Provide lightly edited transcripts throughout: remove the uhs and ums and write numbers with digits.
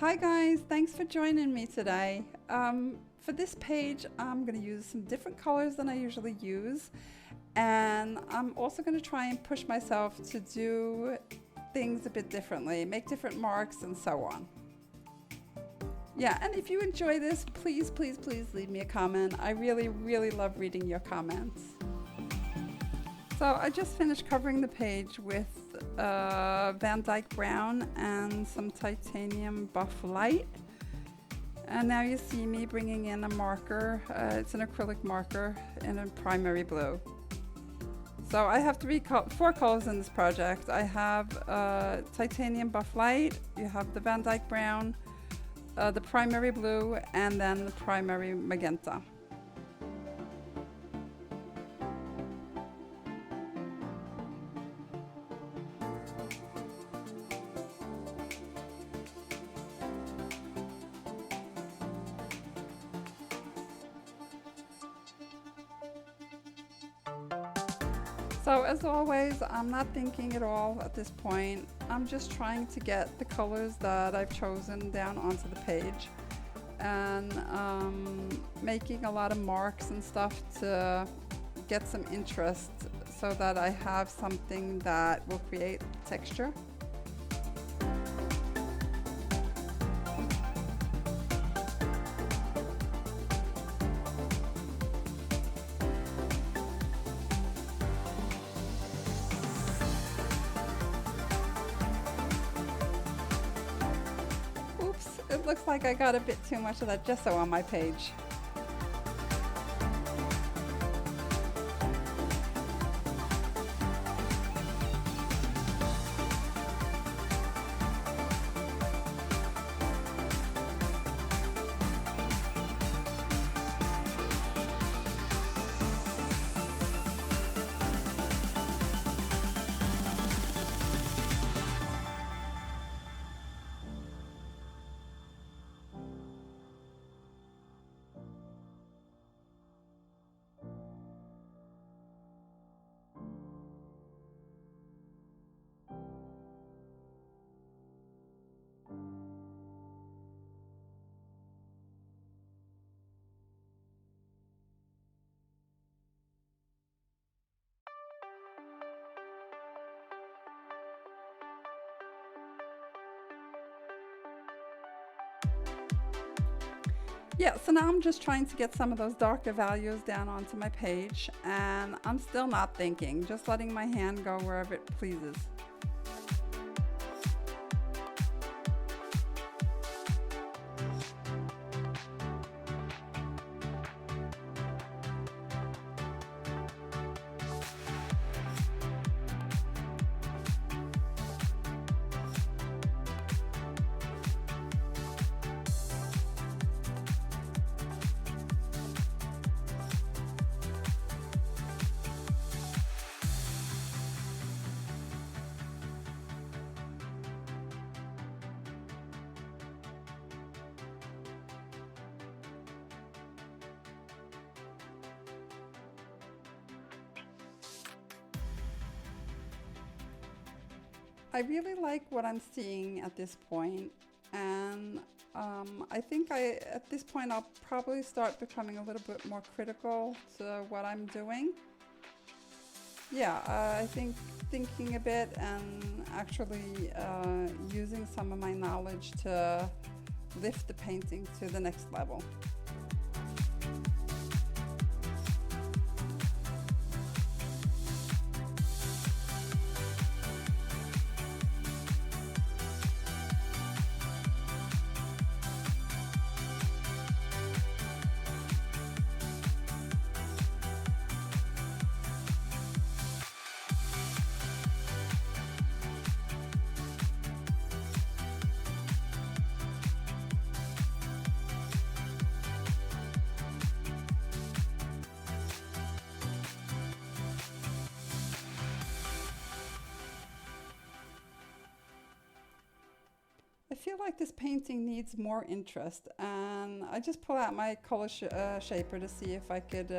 Hi guys, thanks for joining me today. For this page, I'm going to use some different colors than I usually use, and I'm also going to try and push myself to do things a bit differently, make different marks and so on. Yeah, and if you enjoy this, please leave me a comment. I really love reading your comments. So I just finished covering the page with Van Dyke Brown and some titanium buff light. And now you see me bringing in a marker. It's an acrylic marker in a primary blue. So I have four colors in this project. I have titanium buff light, you have the Van Dyke Brown, the primary blue, and then the primary magenta. So as always, I'm not thinking at all at this point. I'm just trying to get the colors that I've chosen down onto the page and making a lot of marks and stuff to get some interest so that I have something that will create texture. It looks like I got a bit too much of that gesso on my page. Yeah, so now I'm just trying to get some of those darker values down onto my page, and I'm still not thinking, just letting my hand go wherever it pleases. I really like what I'm seeing at this point, and I think at this point I'll probably start becoming a little bit more critical to what I'm doing. Yeah, I think thinking a bit and actually using some of my knowledge to lift the painting to the next level. I feel like this painting needs more interest, and I just pull out my color shaper to see if I could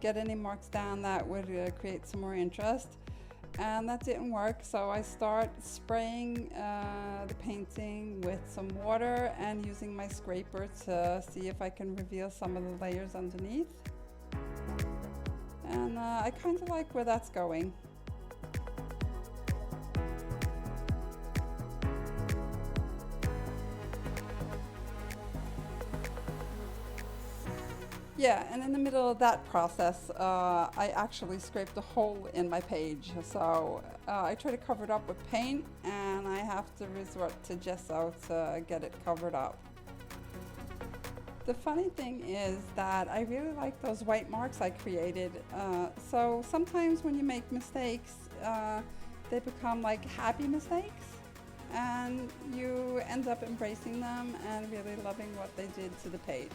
get any marks down that would create some more interest. And that didn't work, so I start spraying the painting with with some water and using my scraper to see if I can reveal some of the layers underneath. And I kind of like where that's going. Yeah, and in the middle of that process, I actually scraped a hole in my page. So I try to cover it up with paint, and I have to resort to gesso to get it covered up. The funny thing is that I really like those white marks I created. So sometimes when you make mistakes, they become like happy mistakes, and you end up embracing them and really loving what they did to the page.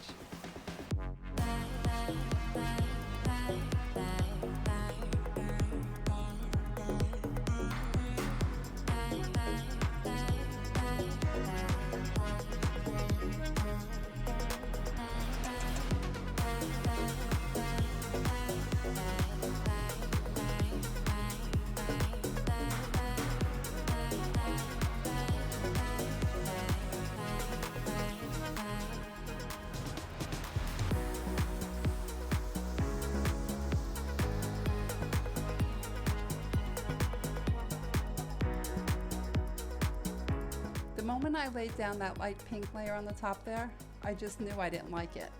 The moment I laid down that light pink layer on the top there, I just knew I didn't like it.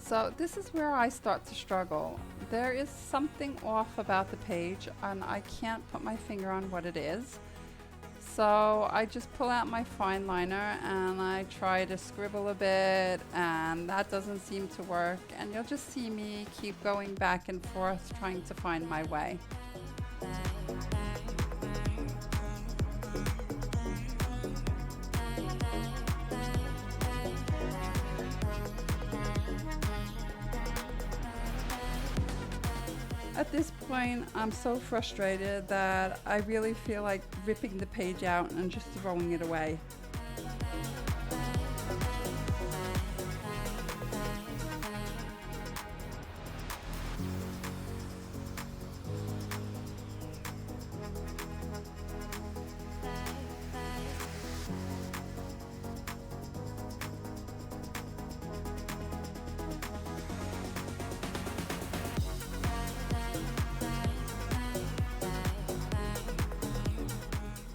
So this is where I start to struggle. There is something off about the page and I can't put my finger on what it is. So I just pull out my fine liner and I try to scribble a bit, and that doesn't seem to work. And you'll just see me keep going back and forth trying to find my way. At this point, I'm so frustrated that I really feel like ripping the page out and just throwing it away.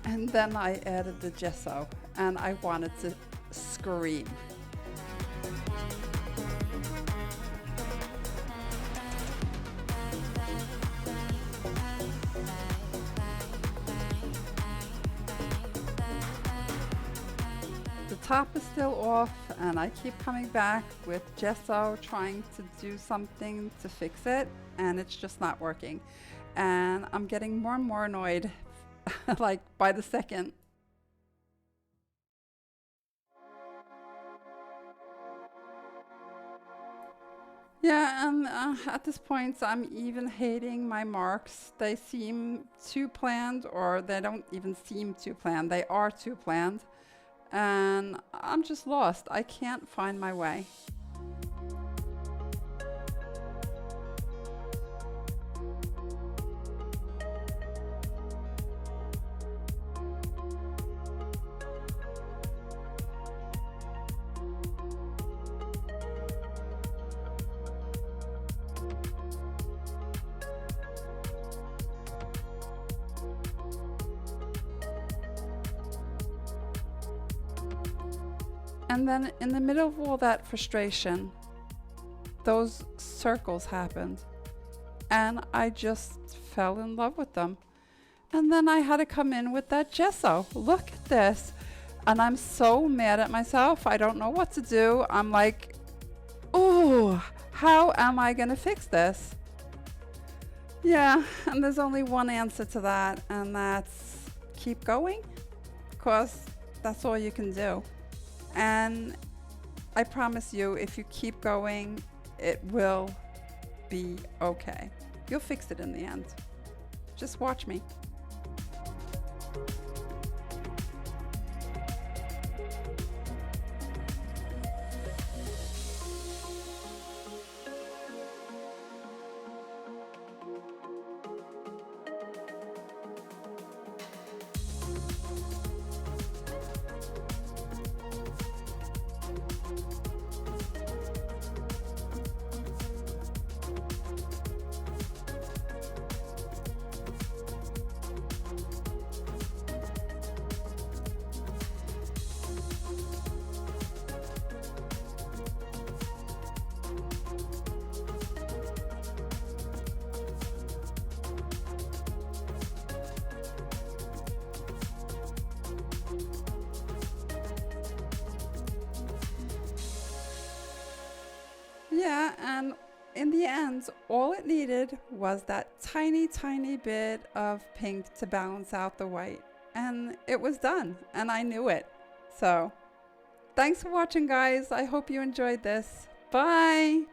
And then I added the gesso, and I wanted to scream. The top is still off, and I keep coming back with gesso, trying to do something to fix it, and it's just not working. And I'm getting more and more annoyed like by the second. Yeah, and at this point I'm even hating my marks. They seem too planned, or they don't even seem too planned. They are too planned. And I'm just lost. I can't find my way. And then in the middle of all that frustration, those circles happened, and I just fell in love with them. And then I had to come in with that gesso. Look at this. And I'm so mad at myself. I don't know what to do. I'm like, oh, how am I going to fix this? Yeah, and there's only one answer to that, and that's keep going, because that's all you can do. And I promise you, if you keep going, it will be okay. You'll fix it in the end. Just watch me. Yeah, and in the end, all it needed was that tiny, tiny bit of pink to balance out the white. And it was done, and I knew it. So, thanks for watching, guys. I hope you enjoyed this. Bye!